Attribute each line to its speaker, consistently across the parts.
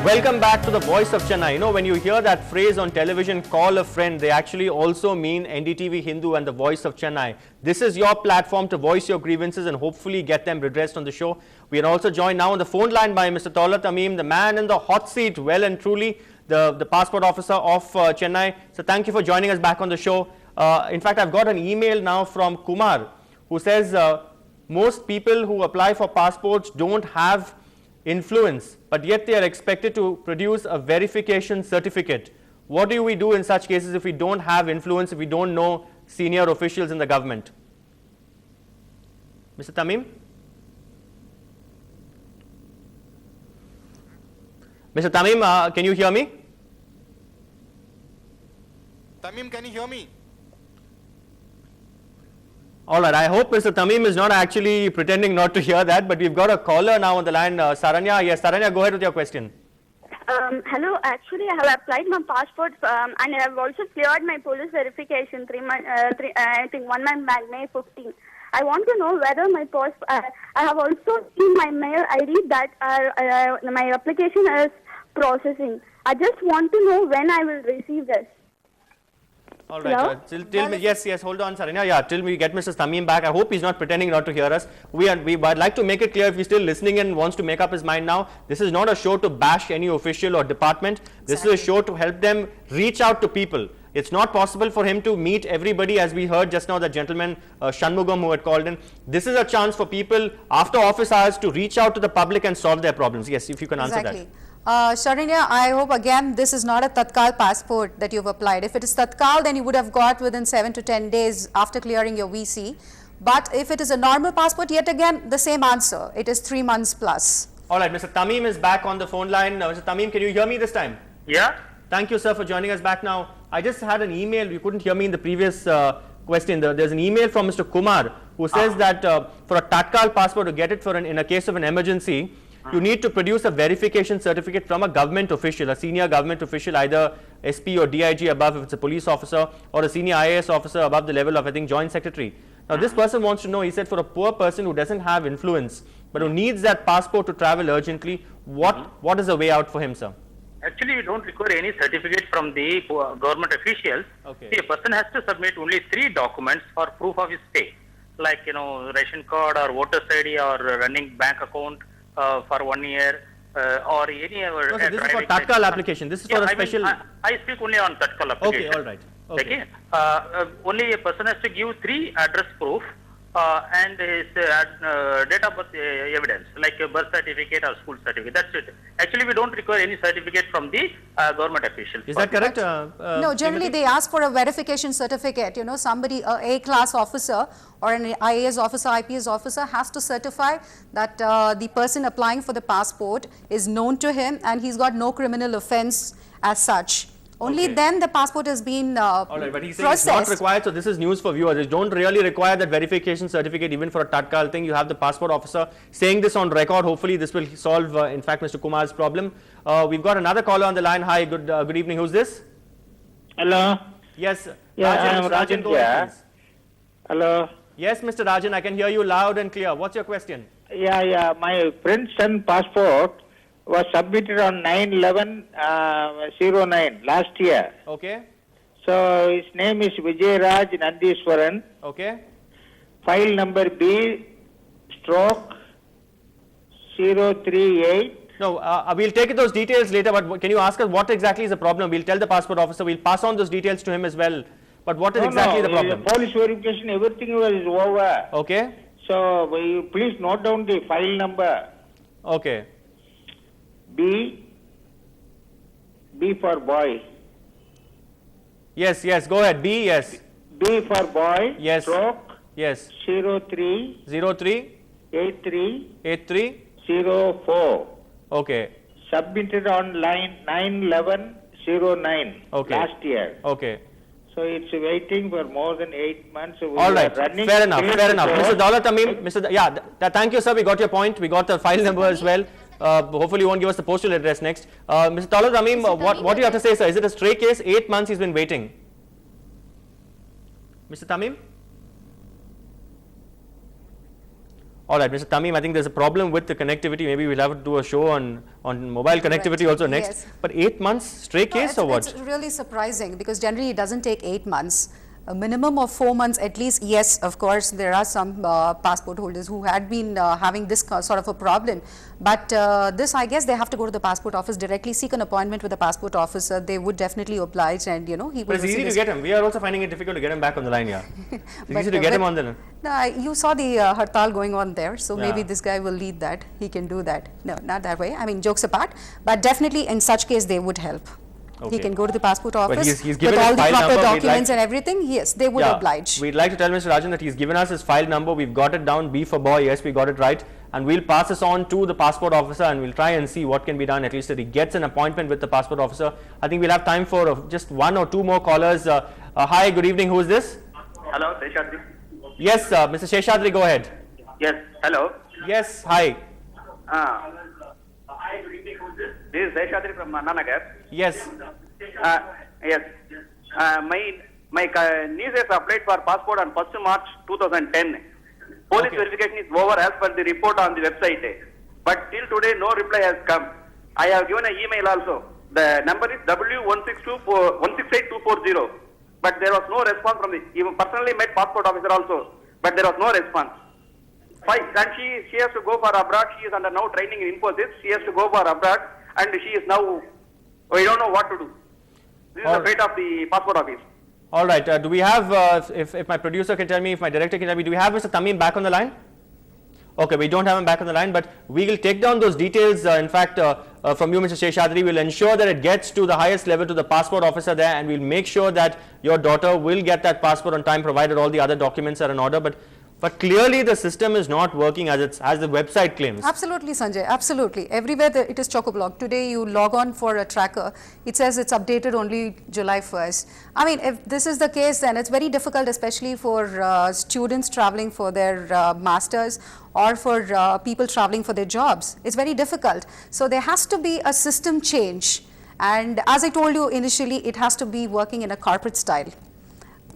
Speaker 1: Welcome back to the Voice of Chennai. You know, when you hear that phrase on television, call a friend, they actually also mean NDTV Hindu and the Voice of Chennai. This is your platform to voice your grievances and hopefully get them redressed on the show. We are also joined now on the phone line by Mr. Taulat Tamim, the man in the hot seat, well and truly, the passport officer of Chennai. So thank you for joining us back on the show. In fact, I've got an email now from Kumar who says most people who apply for passports don't have influence, but yet they are expected to produce a verification certificate. What do we do in such cases if we don't have influence, if we don't know senior officials in the government? Mr. Tamim? Mr. Tamim, can you hear me?
Speaker 2: Tamim, can you hear me?
Speaker 1: All right, I hope Mr. Tamim is not actually pretending not to hear that, but we've got a caller now on the line, Saranya. Yes, Saranya, go ahead with your question.
Speaker 3: Hello, actually I have applied my passport and I have also cleared my police verification I think 1 month back, May 15. I want to know whether my I have also seen my mail ID that my application is processing. I just want to know when I will receive this.
Speaker 1: All right, till me, yes, hold on, Saranya. Yeah, till we get Mr. Tamim back. I hope he's not pretending not to hear us. I'd like to make it clear, if he's still listening and wants to make up his mind now, this is not a show to bash any official or department. This is a show to help them reach out to people. It's not possible for him to meet everybody, as we heard just now, the gentleman Shanmugam who had called in. This is a chance for people after office hours to reach out to the public and solve their problems. Yes, if you can answer that.
Speaker 4: Sharanya, I hope again this is not a Tatkal passport that you've applied. If it is Tatkal, then you would have got within 7 to 10 days after clearing your VC. But if it is a normal passport, yet again the same answer. It is 3 months plus.
Speaker 1: All right, Mr. Tamim is back on the phone line. Mr. Tamim, can you hear me this time?
Speaker 5: Yeah.
Speaker 1: Thank you, sir, for joining us back now. I just had an email. You couldn't hear me in the previous question. There's an email from Mr. Kumar who says that for a Tatkal passport, to get it in a case of an emergency, you need to produce a verification certificate from a government official, a senior government official, either SP or DIG above if it's a police officer, or a senior IAS officer above the level of, I think, joint secretary. Now this person wants to know, he said, for a poor person who doesn't have influence, but who needs that passport to travel urgently, what is the way out for him, sir?
Speaker 5: Actually, you don't require any certificate from the government officials.
Speaker 1: Okay.
Speaker 5: See, a person has to submit only 3 documents for proof of his stay, like, ration card or voter's ID or running bank account for 1 year or any other.
Speaker 1: No, so this is for Tatkal application. This is for a special.
Speaker 5: I speak only on Tatkal application.
Speaker 1: Okay, all right. Okay.
Speaker 5: Only a person has to give 3 address proof and his date of birth evidence, like a birth certificate or school certificate. That's it. Actually, we don't require any certificate from the government officials.
Speaker 1: Is that correct?
Speaker 4: No, generally they ask for a verification certificate. You know, somebody, A-class officer or an IAS officer, IPS officer has to certify that the person applying for the passport is known to him and he's got no criminal offense as such. Only then the passport has been
Speaker 1: all right, but he's saying it's not required, so this is news for viewers. It don't really require that verification certificate even for a Tatkal thing. You have the passport officer saying this on record. Hopefully this will solve, in fact, Mr. Kumar's problem. We've got another caller on the line. Hi, good evening. Who's this?
Speaker 6: Hello.
Speaker 1: Yes.
Speaker 6: Yeah, I am Rajan here. Hello.
Speaker 1: Yes, Mr. Rajan, I can hear you loud and clear. What's your question?
Speaker 6: Yeah. My friend's son passport was submitted on 9/11/09 last year.
Speaker 1: Okay.
Speaker 6: So his name is Vijay Nandiswaran.
Speaker 1: Okay.
Speaker 6: File number B/038.
Speaker 1: No, we'll take those details later, but can you ask us what exactly is the problem? We'll tell the passport officer, we'll pass on those details to him as well. But what is exactly the problem?
Speaker 6: Police verification, everything was over.
Speaker 1: Okay.
Speaker 6: So will you please note down the file number.
Speaker 1: Okay.
Speaker 6: B for boy.
Speaker 1: Yes, go ahead. B, yes.
Speaker 6: B for boy.
Speaker 1: Yes.
Speaker 6: Stroke.
Speaker 1: Yes.
Speaker 6: 03. 83. 04.
Speaker 1: Okay.
Speaker 6: Submitted on line 9/11/09 last year.
Speaker 1: Okay.
Speaker 6: So it's waiting for more than 8 months.
Speaker 1: All right. Fair enough. Mr. Taulat Tamim, thank you, sir. We got your point. We got the file number as well. Hopefully you won't give us the postal address next. Mr. Taulat Tamim, what do you have to say, sir? Is it a stray case? 8 months he's been waiting. Mr. Tamim? All right, Mr. Tamim, I think there's a problem with the connectivity. Maybe we'll have to do a show on mobile connectivity also next.
Speaker 4: Yes.
Speaker 1: But 8 months, stray case or what?
Speaker 4: It's really surprising because generally it doesn't take 8 months. A minimum of 4 months at least. Yes, of course, there are some passport holders who had been having this sort of a problem. But this, I guess, they have to go to the passport office directly, seek an appointment with the passport officer. They would definitely oblige, and he will.
Speaker 1: But it's easy to get him. We are also finding it difficult to get him back on the line. Yeah, it's easy to get him on the line.
Speaker 4: No, you saw the hartal going on there, so
Speaker 1: Yeah.
Speaker 4: maybe this guy will lead that. He can do that. No, not that way. I mean, jokes apart. But definitely, in such case, they would help.
Speaker 1: Okay.
Speaker 4: He can go to the passport office
Speaker 1: he's given
Speaker 4: with all
Speaker 1: his
Speaker 4: the
Speaker 1: file
Speaker 4: proper
Speaker 1: number.
Speaker 4: documents and everything. Yes, they would oblige.
Speaker 1: We'd like to tell Mr. Rajan that he's given us his file number. We've got it down, B for boy. Yes, we got it right. And we'll pass this on to the passport officer and we'll try and see what can be done, at least that he gets an appointment with the passport officer. I think we'll have time for just 1 or 2 more callers. Hi, good evening. Who is this?
Speaker 7: Hello, Sheshadri.
Speaker 1: Yes, Mr. Sheshadri, go ahead.
Speaker 7: Yes, hello.
Speaker 1: Yes, hi.
Speaker 7: Hi, good evening. Who's this? This is Sheshadri from Nanagar.
Speaker 1: Yes.
Speaker 7: Yes. My niece has applied for passport on 1st March 2010. Police
Speaker 1: Okay.
Speaker 7: verification is over as per the report on the website. But till today, no reply has come. I have given an email also. The number is W168240. But there was no response from the, even personally met passport officer also. But there was no response. And she has to go for abroad. She is under now training in Infosys. She has to go for abroad. And she is now, we don't know what to do. This is the fate of the passport office.
Speaker 1: All right. Do we have, if my producer can tell me, if my director can tell me, do we have Mr. Tamim back on the line? Okay, we don't have him back on the line, but we will take down those details. In fact, from you, Mr. Sheshadri, we'll ensure that it gets to the highest level, to the passport officer there, and we'll make sure that your daughter will get that passport on time, provided all the other documents are in order. But clearly the system is not working as the website claims.
Speaker 4: Absolutely, Sanjay, absolutely. Everywhere it is chock-a-block. Today you log on for a tracker, it says it's updated only July 1st. I mean, if this is the case, then it's very difficult, especially for students traveling for their masters or for people traveling for their jobs. It's very difficult. So there has to be a system change. And as I told you initially, it has to be working in a corporate style.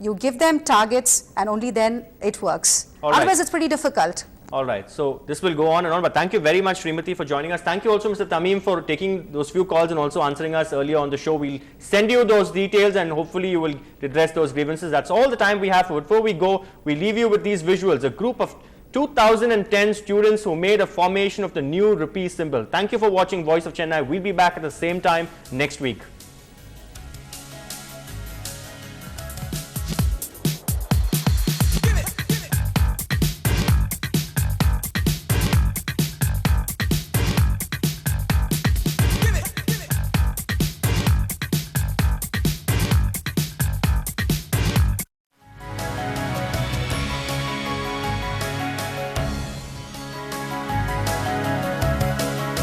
Speaker 4: You give them targets and only then it works. Otherwise, it's pretty difficult.
Speaker 1: All right. So this will go on and on. But thank you very much, Srimati, for joining us. Thank you also, Mr. Tamim, for taking those few calls and also answering us earlier on the show. We'll send you those details and hopefully you will redress those grievances. That's all the time we have. Before we go, we leave you with these visuals. A group of 2010 students who made a formation of the new rupee symbol. Thank you for watching Voice of Chennai. We'll be back at the same time next week.